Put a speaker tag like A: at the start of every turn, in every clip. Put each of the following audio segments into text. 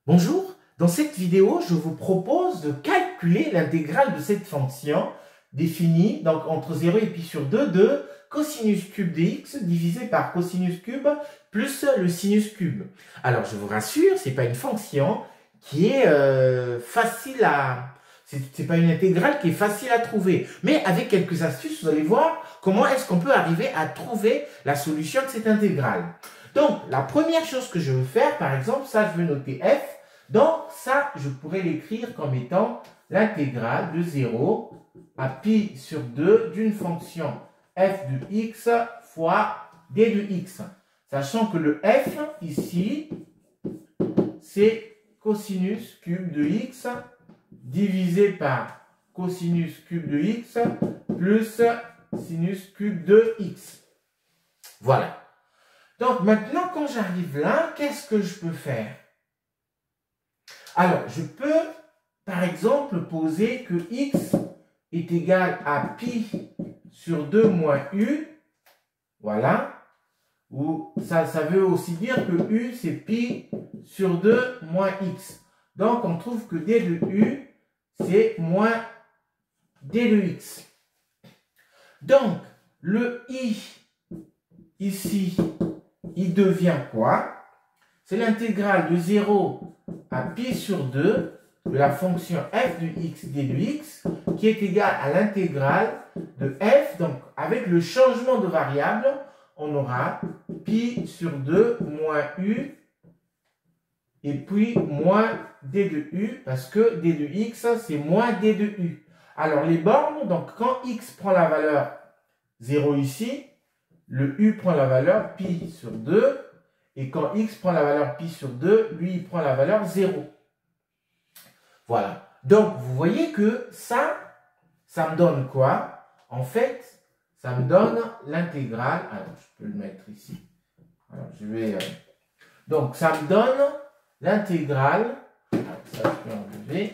A: Bonjour, dans cette vidéo, je vous propose de calculer l'intégrale de cette fonction définie donc entre 0 et pi sur 2 de cosinus cube de x divisé par cosinus cube plus le sinus cube. Alors, je vous rassure, ce n'est pas une fonction qui est facile à... C'est pas une intégrale qui est facile à trouver. Mais avec quelques astuces, vous allez voir comment est-ce qu'on peut arriver à trouver la solution de cette intégrale. Donc, la première chose que je veux faire, par exemple, ça, je veux noter f. Donc, ça, je pourrais l'écrire comme étant l'intégrale de 0 à pi sur 2 d'une fonction f de x fois d de x. Sachant que le f, ici, c'est cosinus cube de x divisé par cosinus cube de x plus sinus cube de x. Voilà. Donc, maintenant, quand j'arrive là, qu'est-ce que je peux faire? Alors, je peux, par exemple, poser que x est égal à pi sur 2 moins u. Voilà. Ou ça veut aussi dire que u, c'est pi sur 2 moins x. Donc, on trouve que d de u, c'est moins d de x. Donc, le i, ici, il devient quoi? C'est l'intégrale de 0 à pi sur 2 de la fonction f de x d de x qui est égale à l'intégrale de f. Donc, avec le changement de variable, on aura pi sur 2 moins u et puis moins d de u parce que d de x, c'est moins d de u. Alors, les bornes, donc quand x prend la valeur 0 ici, le u prend la valeur pi sur 2. Et quand x prend la valeur pi sur 2, lui, il prend la valeur 0. Voilà. Donc, vous voyez que ça me donne quoi? En fait, ça me donne l'intégrale. Alors, je peux le mettre ici. Alors, je vais... Donc, ça me donne l'intégrale. Ça, je peux enlever.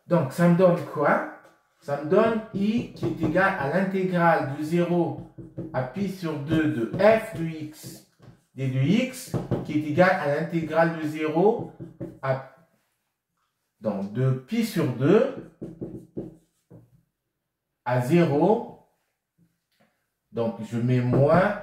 A: Donc, ça me donne quoi? Ça me donne i qui est égal à l'intégrale de 0 à pi sur 2 de f de x d de x qui est égal à l'intégrale de 0 à donc de pi sur 2 à 0. Donc je mets moins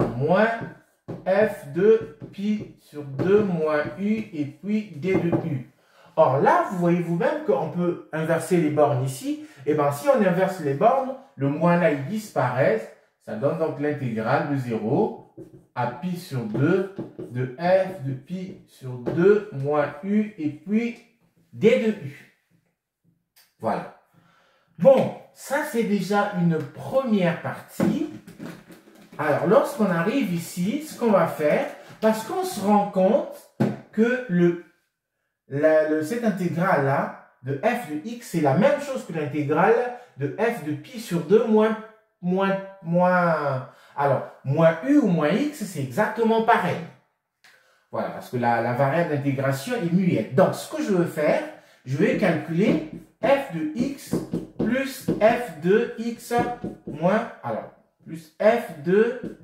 A: f de pi sur 2 moins u et puis d de u. Or là, vous voyez vous-même qu'on peut inverser les bornes ici. Et bien, si on inverse les bornes, le moins là, il disparaît. Ça donne donc l'intégrale de 0 à pi sur 2 de f de pi sur 2 moins u et puis d de u. Voilà. Bon, ça c'est déjà une première partie. Alors, lorsqu'on arrive ici, ce qu'on va faire, parce qu'on se rend compte que cette intégrale-là de f de x, c'est la même chose que l'intégrale de f de pi sur 2 moins u ou moins x, c'est exactement pareil. Voilà, parce que la variable d'intégration est muette. Donc, ce que je veux faire, je vais calculer f de x plus f de x moins, plus f de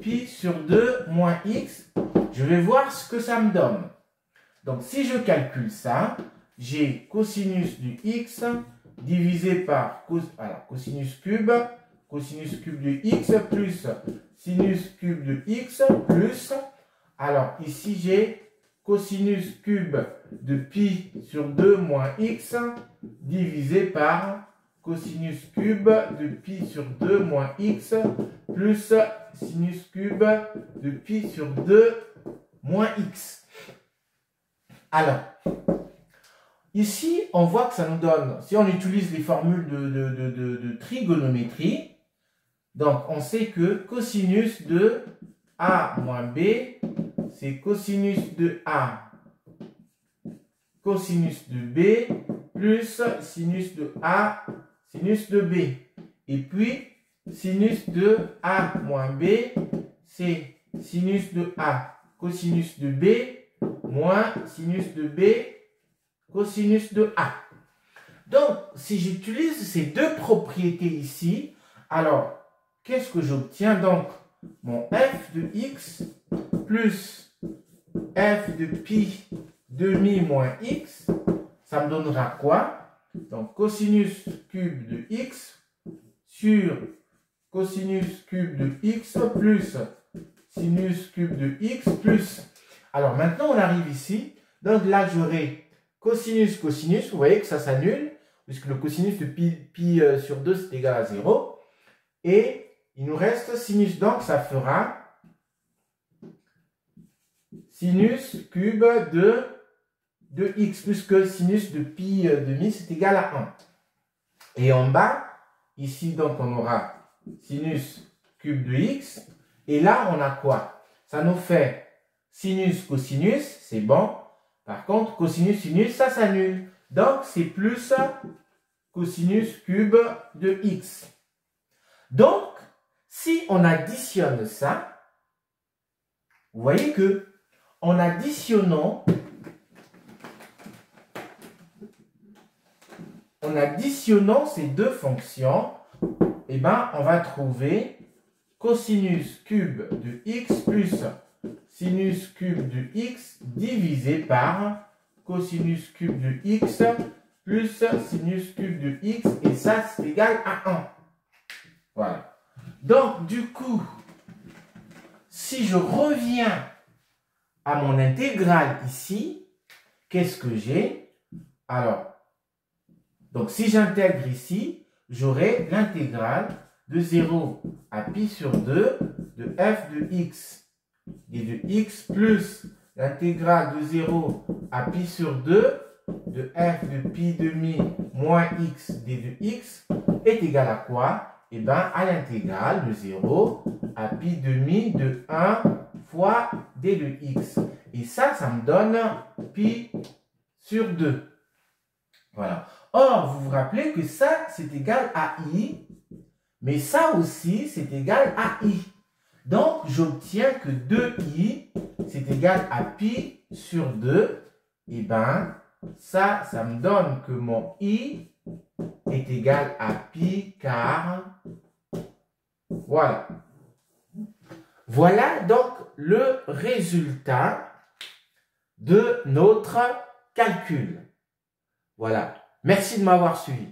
A: pi sur 2 moins x. Je vais voir ce que ça me donne. Donc, si je calcule ça, j'ai cosinus du x divisé par cosinus cube de x plus sinus cube de x plus, alors ici j'ai cosinus cube de pi sur 2 moins x divisé par cosinus cube de pi sur 2 moins x plus sinus cube de pi sur 2 moins x. Alors, ici, on voit que ça nous donne, si on utilise les formules de trigonométrie, donc on sait que cosinus de A moins B, c'est cosinus de A, cosinus de B, plus sinus de A, sinus de B. Et puis, sinus de A moins B, c'est sinus de A, cosinus de B, moins sinus de B, cosinus de A. Donc, si j'utilise ces deux propriétés ici, alors, qu'est-ce que j'obtiens? Donc, mon f de x plus f de pi demi moins x, ça me donnera quoi? Donc, cosinus cube de x sur cosinus cube de x plus sinus cube de x plus... Alors, maintenant, on arrive ici. Donc, là, j'aurai cosinus, cosinus. Vous voyez que ça s'annule, puisque le cosinus de pi sur 2, c'est égal à 0. Et il nous reste sinus. Donc, ça fera sinus cube de x, puisque sinus de pi demi, c'est égal à 1. Et en bas, ici, donc, on aura sinus cube de x. Et là, on a quoi? Ça nous fait sinus, cosinus, c'est bon. Par contre, cosinus, sinus, ça s'annule. Donc, c'est plus cosinus cube de x. Donc, si on additionne ça, vous voyez que en additionnant ces deux fonctions, eh ben, on va trouver cosinus cube de x plus sinus cube de x divisé par cosinus cube de x plus sinus cube de x, et ça, c'est égal à 1. Voilà. Donc, du coup, si je reviens à mon intégrale ici, qu'est-ce que j'ai? Alors, donc si j'intègre ici, j'aurai l'intégrale de 0 à pi sur 2 de f de x et de x plus l'intégrale de 0 à pi sur 2 de f de pi demi moins x d de x est égal à quoi? Eh bien, à l'intégrale de 0 à pi demi de 1 fois d de x. Et ça me donne pi sur 2. Voilà. Or, vous vous rappelez que ça, c'est égal à i, mais ça aussi, c'est égal à i. Donc, j'obtiens que 2i, c'est égal à pi sur 2. Et bien, ça me donne que mon i est égal à pi quart. Voilà. Voilà donc le résultat de notre calcul. Voilà. Merci de m'avoir suivi.